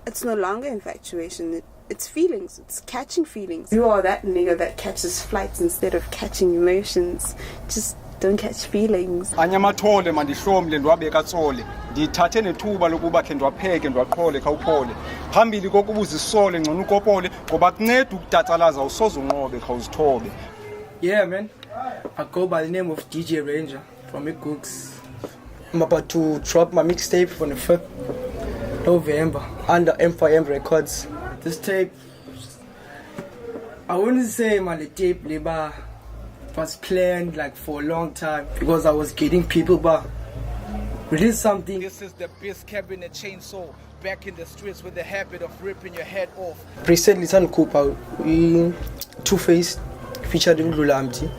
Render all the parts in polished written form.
It's no longer infatuation. It's feelings. It's catching feelings. You are that nigga that catches flights instead of catching emotions. Just don't catch feelings. Anyamathole mandihlomle ndiwabeka tsole ndithathe nethuba lokuba khe ndiwapheke ndiwaqhole khawuphole phambili kokuba uzisole ngcono ukopole ngoba kunceda ukudatsalaza usoze unqobe khawuzithobe. Yeah, man. I go by the name of DJ Rvnger from Wogqoyi. I'm about to drop my mixtape on the 5th November under M4M Records. This tape, I wouldn't say the tape labor was planned like for a long time because I was getting people, but release something. This is the best cabinet chainsaw back in the streets with the habit of ripping your head off. Recently, San Cooper, Two-Face featured in Luvuyo,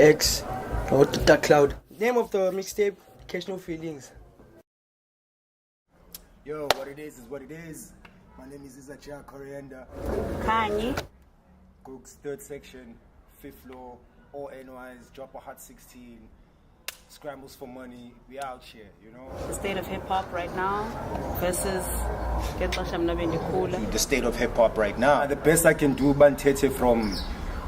X, or the Cloud. Name of the mixtape, Catch No Feelings. Yo, what it is what it is. My name is Rvnger Coriander. Kanye. Cook's 3rd section, 5th floor, all NYs, drop a hot 16, scrambles for money. We out here, you know. The state of hip hop right now versus the state of hip hop right now. The best I can do, Bantete from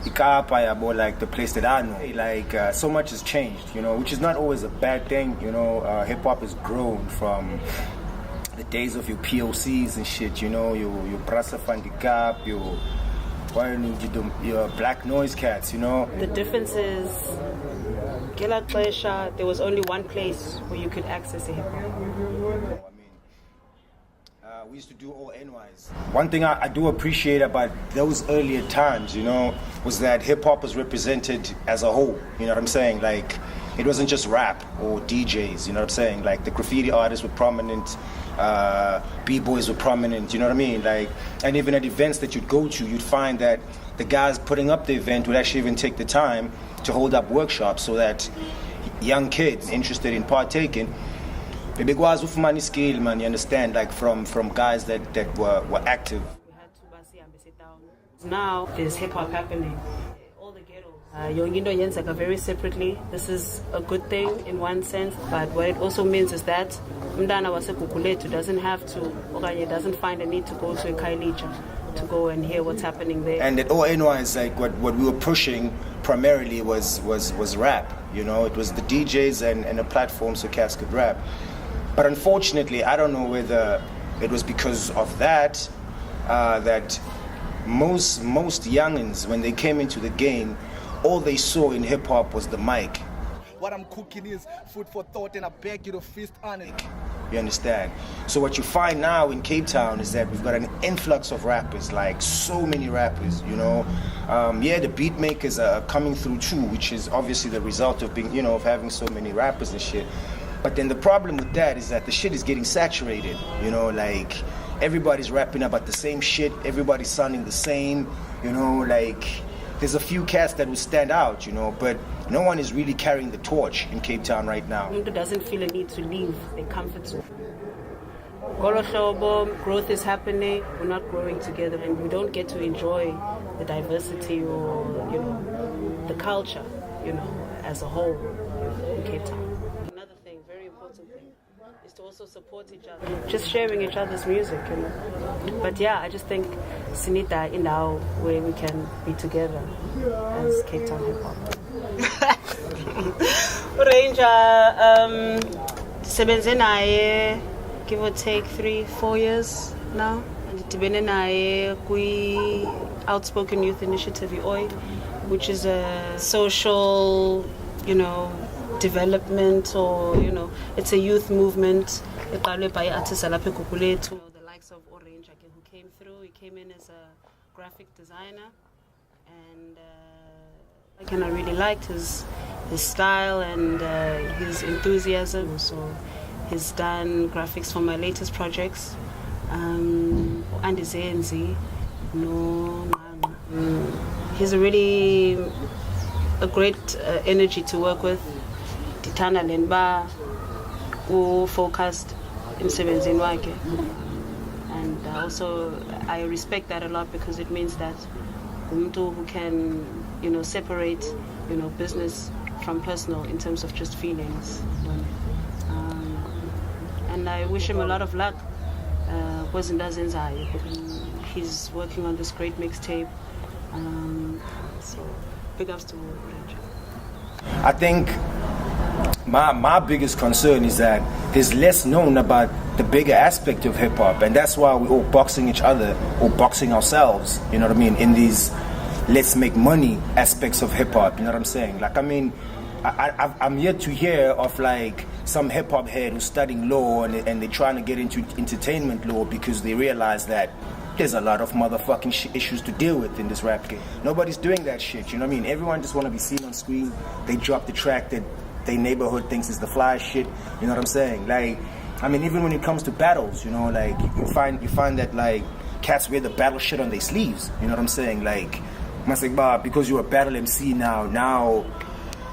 Ikapa, like the place that I know. Like so much has changed, you know, which is not always a bad thing, you know. Hip hop has grown from the days of your POCs and shit, you know, your Brasa Fandikap, your Black Noise Cats, you know. The difference is, there was only one place where you could access a hip hop. We used to do all NYs. One thing I do appreciate about those earlier times, you know, was that hip hop was represented as a whole. You know what I'm saying? Like, it wasn't just rap or DJs. You know what I'm saying? Like, the graffiti artists were prominent, b-boys were prominent. You know what I mean? Like, and even at events that you'd go to, you'd find that the guys putting up the event would actually even take the time to hold up workshops so that young kids interested in partaking. The big was with money scale, man, you understand, like from guys that were active. We had to sit down. Now there's hip hop happening. All the ghettos. Yongindo Yenzaka very separately. This is a good thing in one sense, but what it also means is that Mdana Wasekukuletu doesn't have to, Okanye doesn't find a need to go to a Kailija to go and hear what's happening there. And at ONY is like what we were pushing primarily was rap, you know, it was the DJs and a platform so cats could rap. But unfortunately, I don't know whether it was because of that, that most youngins, when they came into the game, all they saw in hip-hop was the mic. What I'm cooking is food for thought, and I beg you to feast on it. You understand? So what you find now in Cape Town is that we've got an influx of rappers, like so many rappers, you know. The beat makers are coming through too, which is obviously the result of being, you know, of having so many rappers and shit. But then the problem with that is that the shit is getting saturated, you know, like everybody's rapping about the same shit, everybody's sounding the same, you know, like there's a few cats that will stand out, you know, but no one is really carrying the torch in Cape Town right now. Who doesn't feel a need to leave their comfort zone. Growth is happening, we're not growing together, and we don't get to enjoy the diversity or, you know, the culture, you know, as a whole in Cape Town. Is to also support each other, just sharing each other's music, you know. But yeah, I just think Sinita in now where we can be together as Cape Town hip hop. Rvnger, sebenze naye give or take 3-4 years now. Ndibene naye kwi Outspoken Youth Initiative Wogqoyi, which is a social, you know, development, or, you know, it's a youth movement. The likes of Rvnger who came through. He came in as a graphic designer, and I really liked his style and his enthusiasm. So he's done graphics for my latest projects. And Zenzi, he's really a great energy to work with. Titana Lenba, who focused in Sebenzin Wake. And also, I respect that a lot because it means that Umtu who can, you know, separate, you know, business from personal in terms of just feelings. And I wish him a lot of luck kwezinto azenzayo. He's working on this great mixtape. So big ups to Rvnger. I think my biggest concern is that there's less known about the bigger aspect of hip hop, and that's why we're all boxing each other or boxing ourselves, you know what I mean, in these let's make money aspects of hip hop, you know what I'm saying? Like, I mean, I'm yet to hear of like some hip hop head who's studying law and they're trying to get into entertainment law because they realize that there's a lot of motherfucking issues to deal with in this rap game. Nobody's doing that shit, you know what I mean? Everyone just want to be seen on screen. They drop the track that their neighborhood thinks is the fly shit, you know what I'm saying? Like, I mean, even when it comes to battles, you know, like you find that like cats wear the battle shit on their sleeves, you know what I'm saying? Like, because you're a battle MC now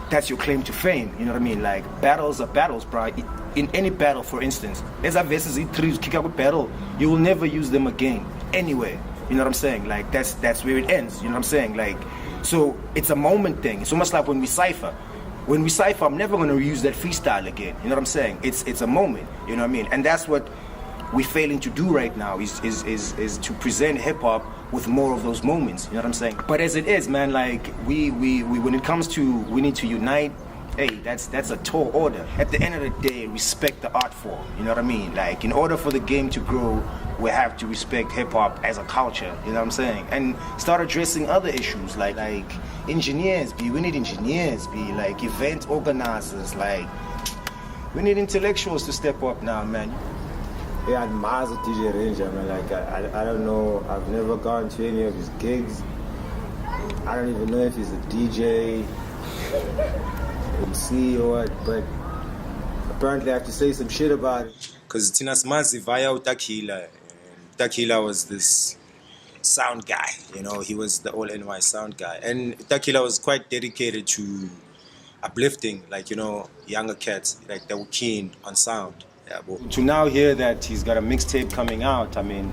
that's your claim to fame, you know what I mean? Like, battles are battles, bro. In any battle, for instance, as a versus E3 kick out a battle, you will never use them again anywhere. You know what I'm saying? Like, that's where it ends. You know what I'm saying? Like, so it's a moment thing. It's almost like when we cypher. When we cypher, I'm never gonna use that freestyle again. You know what I'm saying? It's a moment. You know what I mean? And that's what we're failing to do right now is to present hip hop with more of those moments. You know what I'm saying? But as it is, man, like we when it comes to we need to unite. Hey, that's a tall order. At the end of the day, respect the art form. You know what I mean? Like, in order for the game to grow, we have to respect hip hop as a culture. You know what I'm saying? And start addressing other issues like engineers. We need engineers. Like event organizers. Like, we need intellectuals to step up now, man. Yeah, I admire DJ Rvnger, man. Like, I don't know. I've never gone to any of his gigs. I don't even know if he's a DJ. MC or what, but apparently I have to say some shit about it. Because Tina Smazi via Utakila. Utakila was this sound guy, you know, he was the all NY sound guy. And Utakila was quite dedicated to uplifting, like, you know, younger cats, like they were keen on sound. Yeah, but to now hear that he's got a mixtape coming out, I mean,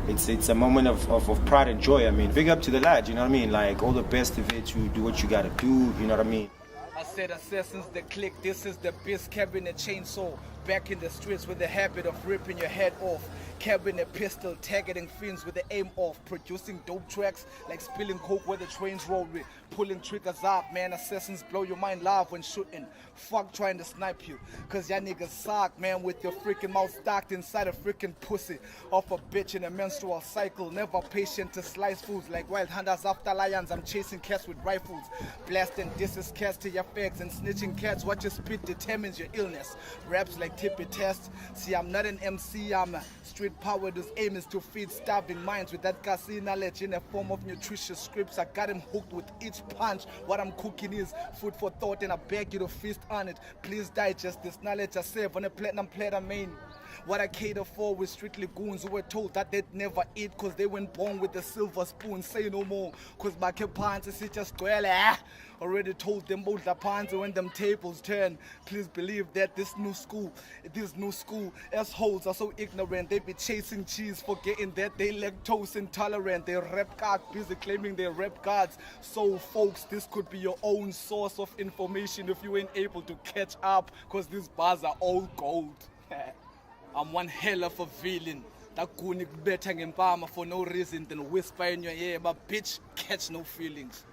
it's a moment of pride and joy. I mean, big up to the lad, you know what I mean? Like, all the best of it, you do what you gotta do, you know what I mean? I said assassins the click, this is the best cabinet chainsaw. Back in the streets with the habit of ripping your head off. Cabinet pistol, targeting fiends with the aim off. Producing dope tracks like spilling coke where the trains roll with. Pulling triggers up, man, assassins blow your mind live when shooting. Fuck trying to snipe you, cause y'all niggas suck, man, with your freaking mouth stacked inside a freaking pussy. Off a bitch in a menstrual cycle, never patient to slice foods. Like wild hunters after lions, I'm chasing cats with rifles. Blasting disses cats to your facts and snitching cats. What your spit determines your illness. Raps like tippy tests. See, I'm not an MC, I'm a street power whose aim is to feed starving minds with that gassy knowledge in a form of nutritious scripts. I got him hooked with each punch. What I'm cooking is food for thought, and I beg you to feast on it. Please digest this knowledge I serve on a platinum platter main. What I cater for with strictly goons who were told that they'd never eat cause they weren't born with a silver spoon. Say no more, cause my pants is just already told them both the pants when them tables turn. Please believe that this new school assholes are so ignorant. They be chasing cheese, forgetting that they lactose intolerant. They rap card, busy claiming they rap cards. So folks, this could be your own source of information if you ain't able to catch up, cause these bars are all gold. I'm one hell of a villain. That goonie better ngempama for no reason than whisper in your ear, but bitch, catch no feelings.